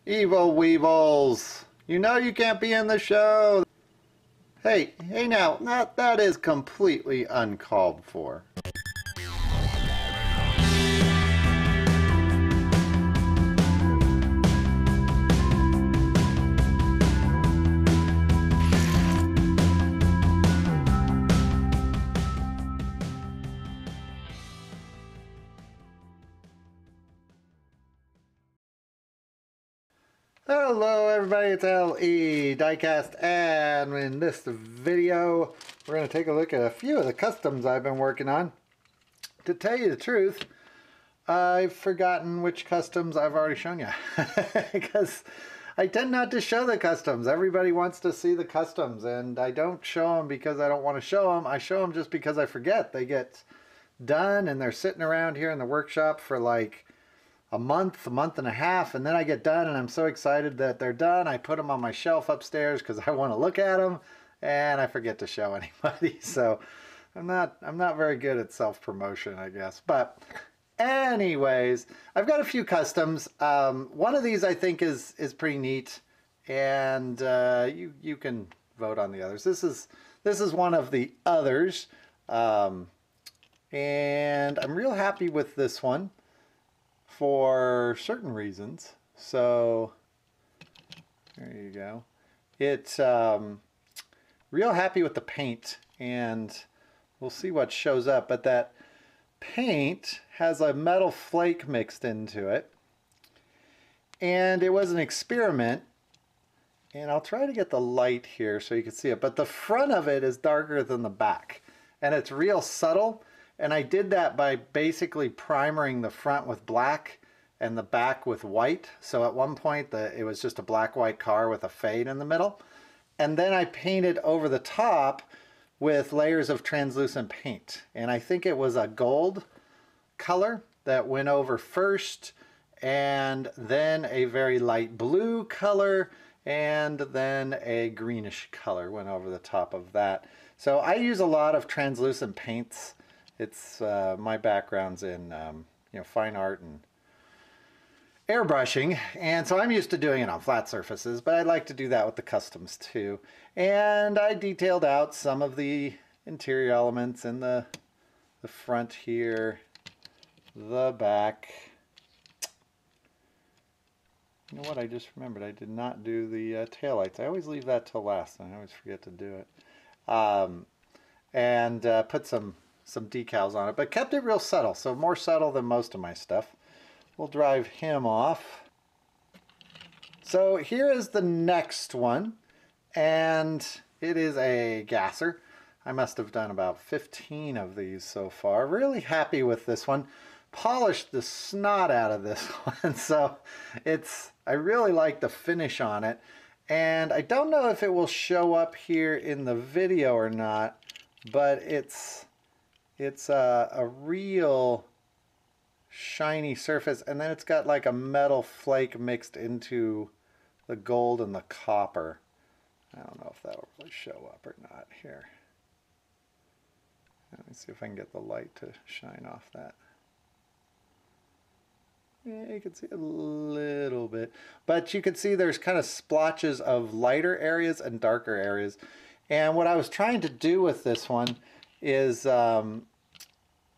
Evil Weevils! You know you can't be in the show! Hey now, that is completely uncalled for. Hello everybody, it's LEDiecast, and in this video we're going to take a look at a few of the customs I've been working on. To tell you the truth, I've forgotten which customs I've already shown you because I tend not to show the customs. Everybody wants to see the customs and I don't show them because I don't want to show them. I show them just because I forget. They get done and they're sitting around here in the workshop for like a month and a half, and then I get done and I'm so excited that they're done. I put them on my shelf upstairs because I want to look at them, and I forget to show anybody. So I'm not very good at self-promotion, I guess. But anyways, I've got a few customs. One of these I think is pretty neat, and you can vote on the others. This is one of the others, and I'm real happy with this one for certain reasons. So there you go. It's real happy with the paint, and we'll see what shows up, but that paint has a metal flake mixed into it, and it was an experiment, and I'll try to get the light here so you can see it, but the front of it is darker than the back, and it's real subtle. And I did that by basically primering the front with black and the back with white. So at one point it was just a black-white car with a fade in the middle. And then I painted over the top with layers of translucent paint. And I think it was a gold color that went over first, and then a very light blue color, and then a greenish color went over the top of that. So I use a lot of translucent paints. It's my background's in fine art and airbrushing, and so I'm used to doing it on flat surfaces, but I like to do that with the customs too. And I detailed out some of the interior elements in the front here, the back. You know what, I just remembered I did not do the taillights. I always leave that till last and I always forget to do it. And put some decals on it, but kept it real subtle, so more subtle than most of my stuff. We'll drive him off. So here is the next one, and it is a gasser. I must have done about 15 of these so far. Really happy with this one. Polished the snot out of this one, so I really like the finish on it, and I don't know if it will show up here in the video or not, but it's a real shiny surface, and then it's got like a metal flake mixed into the gold and the copper. I don't know if that'll really show up or not here. Let me see if I can get the light to shine off that. Yeah, you can see a little bit, but you can see there's kind of splotches of lighter areas and darker areas. And what I was trying to do with this one is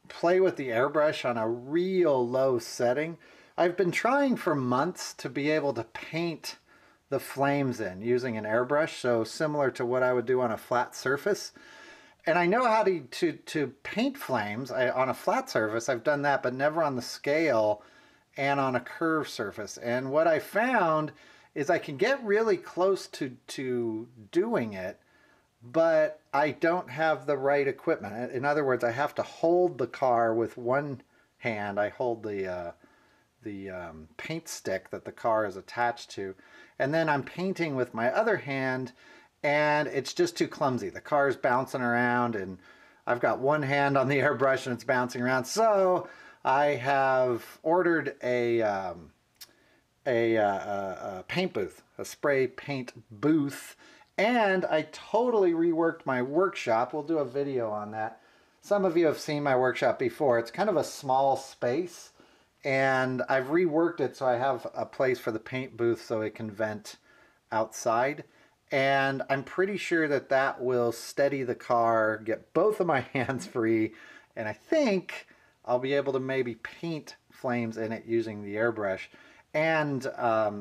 play with the airbrush on a real low setting. I've been trying for months to be able to paint the flames in using an airbrush, so similar to what I would do on a flat surface. And I know how to paint flames on a flat surface. I've done that, but never on the scale and on a curved surface. And what I found is I can get really close to doing it, but I don't have the right equipment. In other words, I have to hold the car with one hand. I hold the paint stick that the car is attached to, and then I'm painting with my other hand, and it's just too clumsy. The car's bouncing around, and I've got one hand on the airbrush and it's bouncing around. So I have ordered a paint booth, a spray paint booth. And I totally reworked my workshop. We'll do a video on that. Some of you have seen my workshop before. It's kind of a small space, and I've reworked it so I have a place for the paint booth so it can vent outside. And I'm pretty sure that that will steady the car, get both of my hands free, and I think I'll be able to maybe paint flames in it using the airbrush, and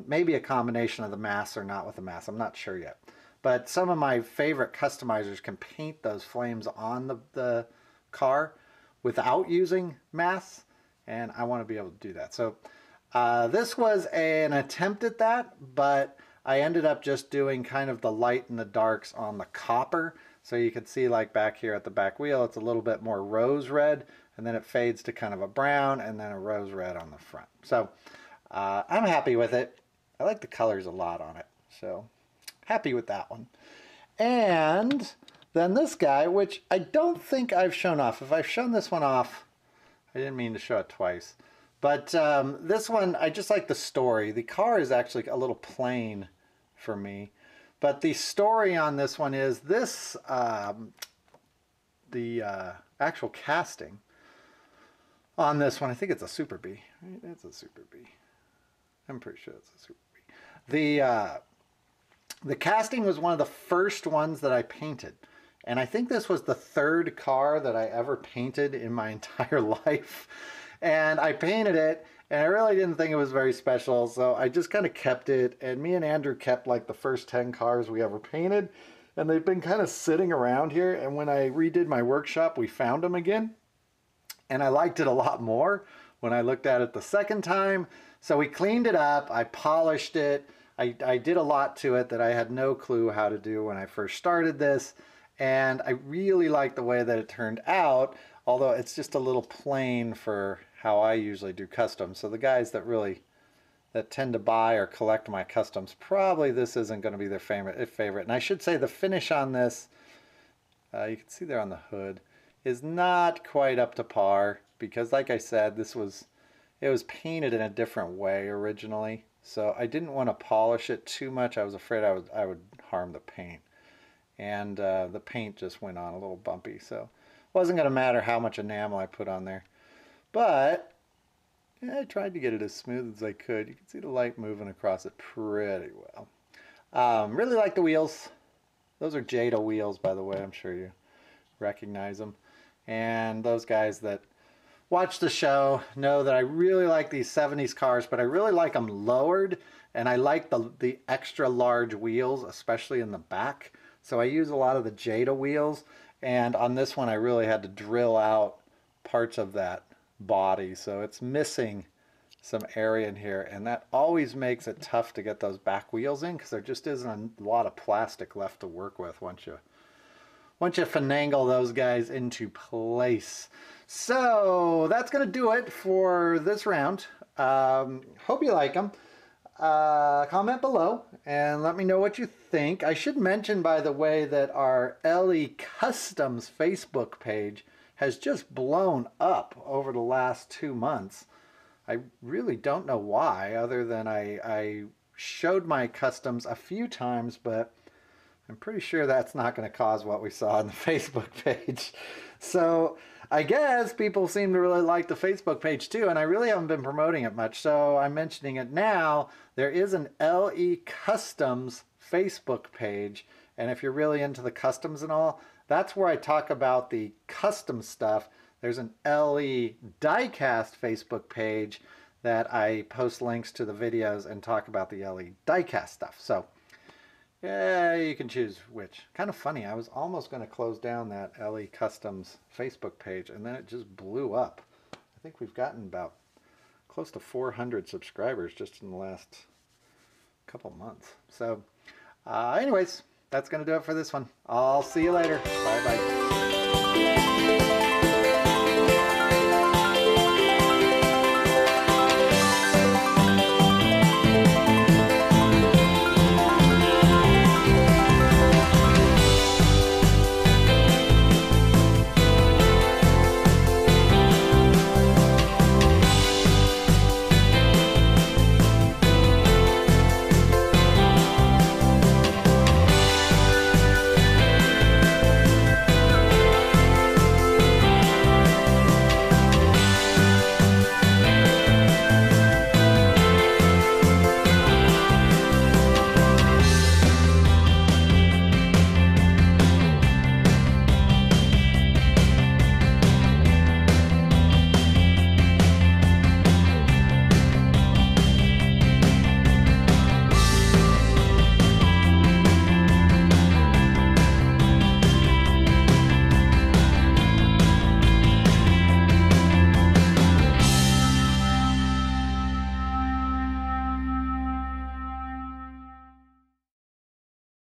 maybe a combination of the mass or not with the mass. I'm not sure yet. But some of my favorite customizers can paint those flames on the car without using mass, and I want to be able to do that. So this was an attempt at that, but I ended up just doing kind of the light and the darks on the copper. So you can see like back here at the back wheel, it's a little bit more rose red, and then it fades to kind of a brown and then a rose red on the front. So I'm happy with it. I like the colors a lot on it. So happy with that one. And then this guy, which I don't think I've shown off. If I've shown this one off, I didn't mean to show it twice. But this one, I just like the story. The car is actually a little plain for me. But the story on this one is this, the actual casting on this one, I think it's a Super B. Right? It's a Super B. I'm pretty sure it's a Super B. The casting was one of the first ones that I painted. And I think this was the third car that I ever painted in my entire life. And I painted it, and I really didn't think it was very special, so I just kind of kept it. And me and Andrew kept like the first 10 cars we ever painted, and they've been kind of sitting around here. And when I redid my workshop, we found them again, and I liked it a lot more when I looked at it the second time. So we cleaned it up, I polished it, I did a lot to it that I had no clue how to do when I first started this, and I really like the way that it turned out, although it's just a little plain for how I usually do customs. So the guys that tend to buy or collect my customs, probably this isn't going to be their favorite. And I should say the finish on this, you can see there on the hood, is not quite up to par, because like I said, it was painted in a different way originally. So I didn't want to polish it too much. I was afraid I would harm the paint. And the paint just went on a little bumpy, so it wasn't going to matter how much enamel I put on there. But yeah, I tried to get it as smooth as I could. You can see the light moving across it pretty well. Really like the wheels. Those are Jada wheels, by the way. I'm sure you recognize them. And those guys that watch the show know that I really like these 70s cars, but I really like them lowered, and I like the extra large wheels, especially in the back. So I use a lot of the Jada wheels, and on this one I really had to drill out parts of that body, so it's missing some area in here, and that always makes it tough to get those back wheels in, because there just isn't a lot of plastic left to work with once you finagle those guys into place. So that's gonna do it for this round. Hope you like them. Comment below and let me know what you think. I should mention, by the way, that our LE Customs Facebook page has just blown up over the last 2 months. I really don't know why, other than I showed my customs a few times, but I'm pretty sure that's not going to cause what we saw on the Facebook page. So I guess people seem to really like the Facebook page too, and I really haven't been promoting it much, so I'm mentioning it now. There is an LE Customs Facebook page, and if you're really into the customs and all, that's where I talk about the custom stuff. There's an LEDiecast Facebook page that I post links to the videos and talk about the LEDiecast stuff. So yeah, you can choose which. Kind of funny, I was almost going to close down that LE Customs Facebook page, and then it just blew up. I think we've gotten about close to 400 subscribers just in the last couple months. So anyways, that's going to do it for this one. I'll see you later. Bye-bye.